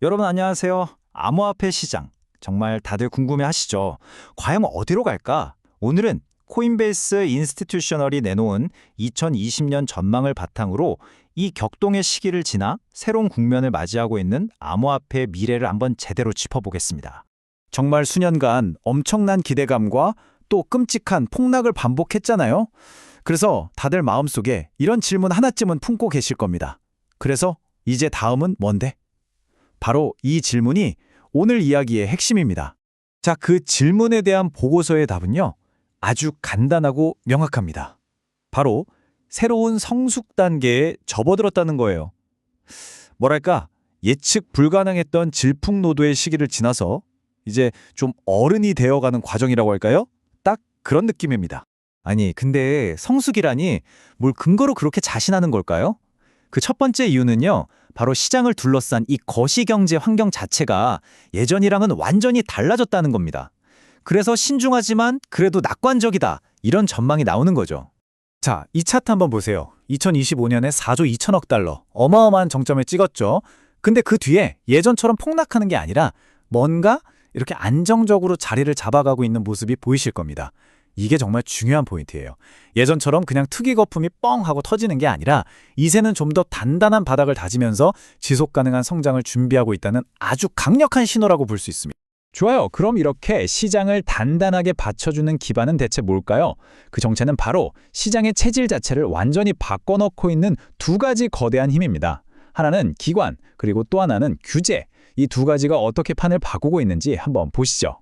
여러분 안녕하세요. 암호화폐 시장. 정말 다들 궁금해하시죠? 과연 어디로 갈까? 오늘은 코인베이스 인스티튜셔널이 내놓은 2020년 전망을 바탕으로 이 격동의 시기를 지나 새로운 국면을 맞이하고 있는 암호화폐의 미래를 한번 제대로 짚어보겠습니다. 정말 수년간 엄청난 기대감과 또 끔찍한 폭락을 반복했잖아요. 그래서 다들 마음속에 이런 질문 하나쯤은 품고 계실 겁니다. 그래서 이제 다음은 뭔데? 바로 이 질문이 오늘 이야기의 핵심입니다. 자, 그 질문에 대한 보고서의 답은요, 아주 간단하고 명확합니다. 바로 새로운 성숙 단계에 접어들었다는 거예요. 뭐랄까, 예측 불가능했던 질풍노도의 시기를 지나서 이제 좀 어른이 되어가는 과정이라고 할까요? 딱 그런 느낌입니다. 아니, 근데 성숙이라니 뭘 근거로 그렇게 자신하는 걸까요? 그 첫 번째 이유는요, 바로 시장을 둘러싼 이 거시경제 환경 자체가 예전이랑은 완전히 달라졌다는 겁니다. 그래서 신중하지만 그래도 낙관적이다, 이런 전망이 나오는 거죠. 자, 이 차트 한번 보세요. 2025년에 4조 2천억 달러, 어마어마한 정점을 찍었죠. 근데 그 뒤에 예전처럼 폭락하는 게 아니라 뭔가 이렇게 안정적으로 자리를 잡아가고 있는 모습이 보이실 겁니다. 이게 정말 중요한 포인트예요. 예전처럼 그냥 투기 거품이 뻥 하고 터지는 게 아니라 이제는 좀 더 단단한 바닥을 다지면서 지속 가능한 성장을 준비하고 있다는 아주 강력한 신호라고 볼 수 있습니다. 좋아요. 그럼 이렇게 시장을 단단하게 받쳐주는 기반은 대체 뭘까요? 그 정체는 바로 시장의 체질 자체를 완전히 바꿔놓고 있는 두 가지 거대한 힘입니다. 하나는 기관, 그리고 또 하나는 규제. 이 두 가지가 어떻게 판을 바꾸고 있는지 한번 보시죠.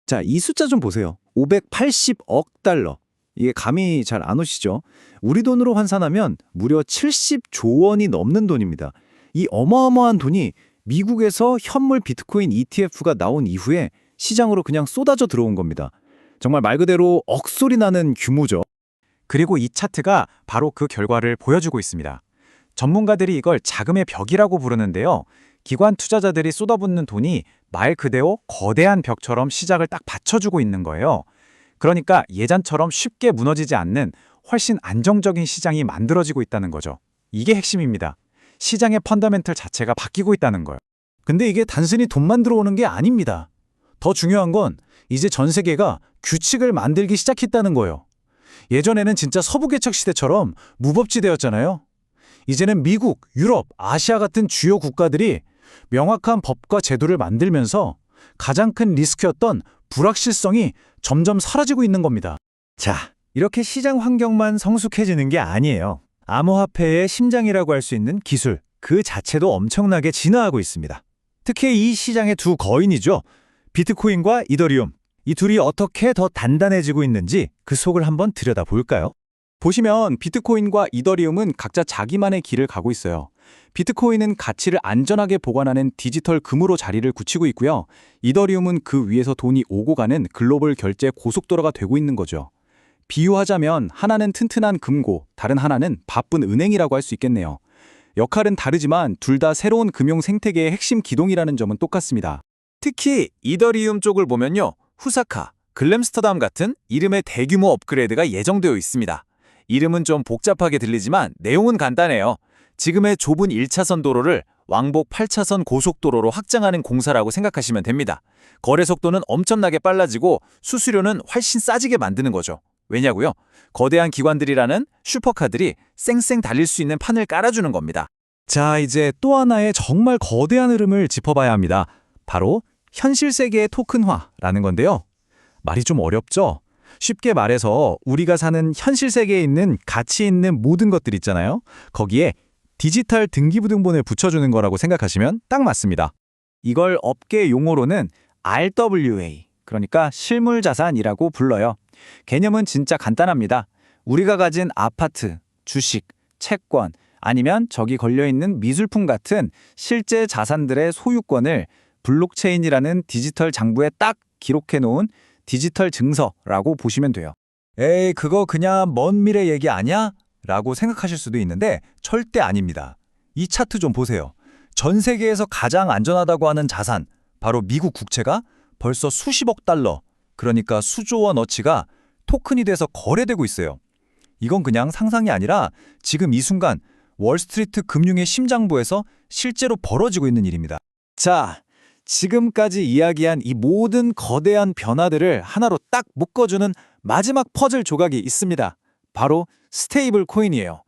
자, 이 숫자 좀 보세요. 580억 달러. 이게 감이 잘 안 오시죠? 우리 돈으로 환산하면 무려 70조 원이 넘는 돈입니다. 이 어마어마한 돈이 미국에서 현물 비트코인 ETF가 나온 이후에 시장으로 그냥 쏟아져 들어온 겁니다. 정말 말 그대로 억소리 나는 규모죠. 그리고 이 차트가 바로 그 결과를 보여주고 있습니다. 전문가들이 이걸 자금의 벽이라고 부르는데요. 기관 투자자들이 쏟아붓는 돈이 말 그대로 거대한 벽처럼 시장을 딱 받쳐주고 있는 거예요. 그러니까 예전처럼 쉽게 무너지지 않는 훨씬 안정적인 시장이 만들어지고 있다는 거죠. 이게 핵심입니다. 시장의 펀더멘털 자체가 바뀌고 있다는 거예요. 근데 이게 단순히 돈만 들어오는 게 아닙니다. 더 중요한 건 이제 전 세계가 규칙을 만들기 시작했다는 거예요. 예전에는 진짜 서부개척 시대처럼 무법지대였잖아요. 이제는 미국, 유럽, 아시아 같은 주요 국가들이 명확한 법과 제도를 만들면서 가장 큰 리스크였던 불확실성이 점점 사라지고 있는 겁니다. 자, 이렇게 시장 환경만 성숙해지는 게 아니에요. 암호화폐의 심장이라고 할 수 있는 기술, 그 자체도 엄청나게 진화하고 있습니다. 특히 이 시장의 두 거인이죠. 비트코인과 이더리움. 이 둘이 어떻게 더 단단해지고 있는지 그 속을 한번 들여다볼까요? 보시면 비트코인과 이더리움은 각자 자기만의 길을 가고 있어요. 비트코인은 가치를 안전하게 보관하는 디지털 금으로 자리를 굳히고 있고요. 이더리움은 그 위에서 돈이 오고 가는 글로벌 결제 고속도로가 되고 있는 거죠. 비유하자면 하나는 튼튼한 금고, 다른 하나는 바쁜 은행이라고 할 수 있겠네요. 역할은 다르지만 둘 다 새로운 금융 생태계의 핵심 기동이라는 점은 똑같습니다. 특히 이더리움 쪽을 보면요, 후사카, 글램스터담 같은 이름의 대규모 업그레이드가 예정되어 있습니다. 이름은 좀 복잡하게 들리지만 내용은 간단해요. 지금의 좁은 1차선 도로를 왕복 8차선 고속도로로 확장하는 공사라고 생각하시면 됩니다. 거래 속도는 엄청나게 빨라지고 수수료는 훨씬 싸지게 만드는 거죠. 왜냐고요? 거대한 기관들이라는 슈퍼카들이 쌩쌩 달릴 수 있는 판을 깔아주는 겁니다. 자, 이제 또 하나의 정말 거대한 흐름을 짚어봐야 합니다. 바로 현실 세계의 토큰화라는 건데요. 말이 좀 어렵죠? 쉽게 말해서 우리가 사는 현실 세계에 있는 가치 있는 모든 것들 있잖아요. 거기에 디지털 등기부등본을 붙여주는 거라고 생각하시면 딱 맞습니다. 이걸 업계 용어로는 RWA, 그러니까 실물자산이라고 불러요. 개념은 진짜 간단합니다. 우리가 가진 아파트, 주식, 채권, 아니면 저기 걸려있는 미술품 같은 실제 자산들의 소유권을 블록체인이라는 디지털 장부에 딱 기록해놓은 디지털 증서라고 보시면 돼요. 에이, 그거 그냥 먼 미래 얘기 아니야? 라고 생각하실 수도 있는데 절대 아닙니다. 이 차트 좀 보세요. 전 세계에서 가장 안전하다고 하는 자산, 바로 미국 국채가 벌써 수십억 달러, 그러니까 수조 원어치가 토큰이 돼서 거래되고 있어요. 이건 그냥 상상이 아니라 지금 이 순간 월스트리트 금융의 심장부에서 실제로 벌어지고 있는 일입니다. 자, 지금까지 이야기한 이 모든 거대한 변화들을 하나로 딱 묶어주는 마지막 퍼즐 조각이 있습니다. 바로 스테이블 코인이에요.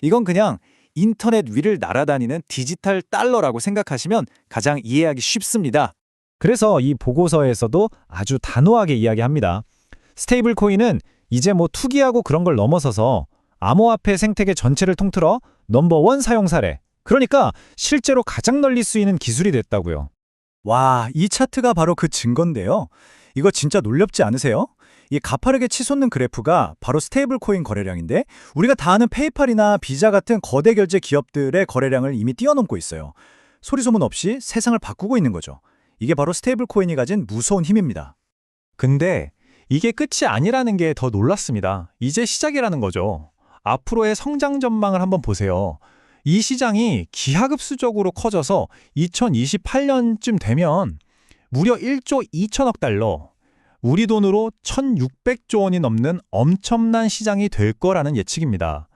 이건 그냥 인터넷 위를 날아다니는 디지털 달러라고 생각하시면 가장 이해하기 쉽습니다. 그래서 이 보고서에서도 아주 단호하게 이야기합니다. 스테이블 코인은 이제 뭐 투기하고 그런 걸 넘어서서 암호화폐 생태계 전체를 통틀어 넘버원 사용 사례, 그러니까 실제로 가장 널리 쓰이는 기술이 됐다고요. 와, 이 차트가 바로 그 증거인데요. 이거 진짜 놀랍지 않으세요? 이 가파르게 치솟는 그래프가 바로 스테이블 코인 거래량인데 우리가 다 아는 페이팔이나 비자 같은 거대 결제 기업들의 거래량을 이미 뛰어넘고 있어요. 소리 소문 없이 세상을 바꾸고 있는 거죠. 이게 바로 스테이블 코인이 가진 무서운 힘입니다. 근데 이게 끝이 아니라는 게 더 놀랐습니다. 이제 시작이라는 거죠. 앞으로의 성장 전망을 한번 보세요. 이 시장이 기하급수적으로 커져서 2028년쯤 되면 무려 1조 2천억 달러, 우리 돈으로 1,600조 원이 넘는 엄청난 시장이 될 거라는 예측입니다.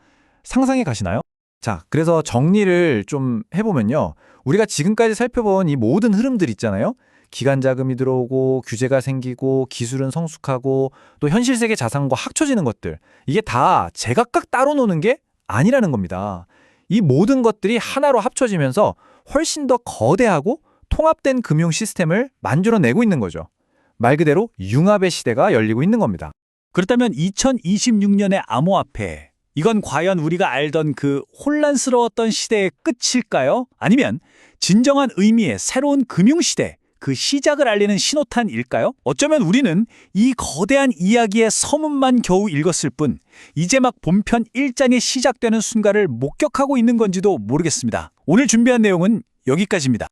상상해 가시나요? 자, 그래서 정리를 좀 해보면요. 우리가 지금까지 살펴본 이 모든 흐름들 있잖아요. 기관 자금이 들어오고 규제가 생기고 기술은 성숙하고 또 현실 세계 자산과 합쳐지는 것들. 이게 다 제각각 따로 노는 게 아니라는 겁니다. 이 모든 것들이 하나로 합쳐지면서 훨씬 더 거대하고 통합된 금융 시스템을 만들어내고 있는 거죠. 말 그대로 융합의 시대가 열리고 있는 겁니다. 그렇다면 2026년의 암호화폐, 이건 과연 우리가 알던 그 혼란스러웠던 시대의 끝일까요? 아니면 진정한 의미의 새로운 금융시대, 그 시작을 알리는 신호탄일까요? 어쩌면 우리는 이 거대한 이야기의 서문만 겨우 읽었을 뿐 이제 막 본편 1장이 시작되는 순간을 목격하고 있는 건지도 모르겠습니다. 오늘 준비한 내용은 여기까지입니다.